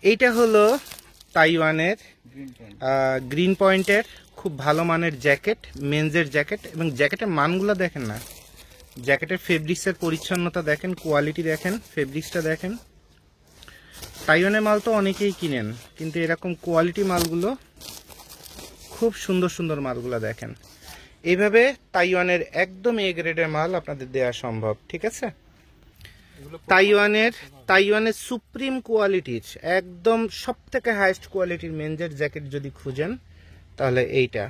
এইটা হলো তাইওয়ানের গ্রিন পয়েন্টের খুব ভালো মানের জ্যাকেট, মেন্সের জ্যাকেট। এবং জ্যাকেটের মানগুলো দেখেন না, জ্যাকেটের ফেব্রিক্সের পরিচ্ছন্নতা দেখেন, কোয়ালিটি দেখেন, ফেব্রিক্সটা দেখেন। তাইওয়ানের মাল তো অনেকেই কিনেন, কিন্তু এরকম কোয়ালিটি মালগুলো খুব সুন্দর সুন্দর মালগুলো দেখেন। এইভাবে তাইওয়ানের একদম এ গ্রেডের মাল আপনাদের দেওয়া সম্ভব, ঠিক আছে? তাইওয়ানের সুপ্রিম কোয়ালিটির একদম সব থেকে হাইয়েস্ট কোয়ালিটির মেন্সের জ্যাকেট যদি খুঁজেন তাহলে এইটা,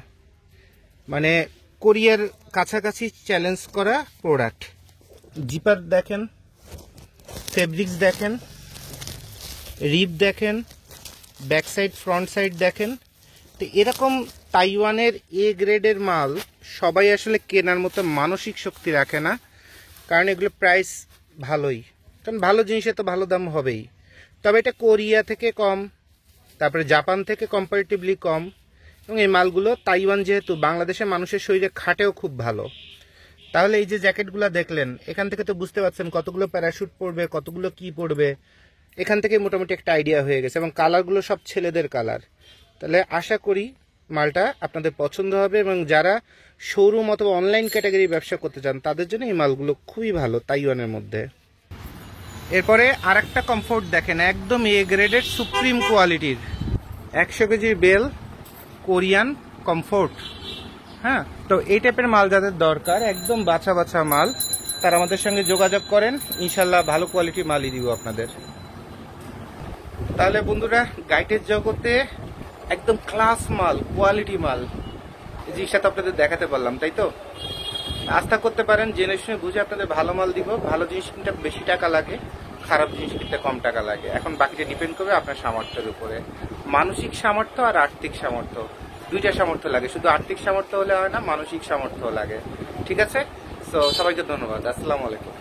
মানে কোরিয়ার কাছাকাছি চ্যালেঞ্জ করা প্রোডাক্ট। জিপার দেখেন, ফেব্রিক্স দেখেন, রিপ দেখেন, ব্যাক সাইড ফ্রন্ট সাইড দেখেন। তো এরকম তাইওয়ানের এ গ্রেডের মাল সবাই আসলে কেনার মতো মানসিক শক্তি রাখে না, কারণ এগুলো প্রাইস ভালোই, কারণ ভালো জিনিসে তো ভালো দাম হবেই। তবে এটা কোরিয়া থেকে কম, তারপরে জাপান থেকে কম্পারেটিভলি কম। এবং এই মালগুলো তাইওয়ান যেহেতু বাংলাদেশের মানুষের শরীরে খাটেও খুব ভালো। তাহলে এই যে জ্যাকেটগুলো দেখলেন, এখান থেকে তো বুঝতে পারছেন কতগুলো প্যারাশুট পড়বে, কতগুলো কি পড়বে, এখান থেকে মোটামুটি একটা আইডিয়া হয়ে গেছে। এবং কালারগুলো সব ছেলেদের কালার। তাহলে আশা করি মালটা আপনাদের পছন্দ হবে, এবং যারা শোরুম অথবা অনলাইন ক্যাটাগরি ব্যবসা করতে চান তাদের জন্য এই মালগুলো খুবই ভালো তাইওয়ানের মধ্যে। এরপরে আরেকটা কমফোর্ট দেখেন, একদম এ গ্রেডের সুপ্রিম কোয়ালিটির 100 কেজির বেল কোরিয়ান কমফোর্ট। হ্যাঁ, তো এই টাইপের মাল যাদের দরকার, একদম বাছা বাছা মাল, তারা আমাদের সঙ্গে যোগাযোগ করেন, ইনশাল্লাহ ভালো কোয়ালিটির মালই দিব আপনাদের। তাহলে বন্ধুরা, গাইডের জগতে একদম ক্লাস মাল, কোয়ালিটি মাল, এই জিনিসটা তো আপনাদের দেখাতে পারলাম, তাই তো? আস্থা করতে পারেন, জেনে শুনে বুঝে আপনাদের ভালো মাল দিব। ভালো জিনিস কিনতে বেশি টাকা লাগে, খারাপ জিনিস কিনতে কম টাকা লাগে। এখন বাকিটা ডিপেন্ড করবে আপনার সামর্থ্যের উপরে। মানসিক সামর্থ্য আর আর্থিক সামর্থ্য, দুইটা সামর্থ্য লাগে। শুধু আর্থিক সামর্থ্য হলে হয় না, মানসিক সামর্থ্য লাগে। ঠিক আছে? সো সবাইকে ধন্যবাদ। আসসালামু আলাইকুম।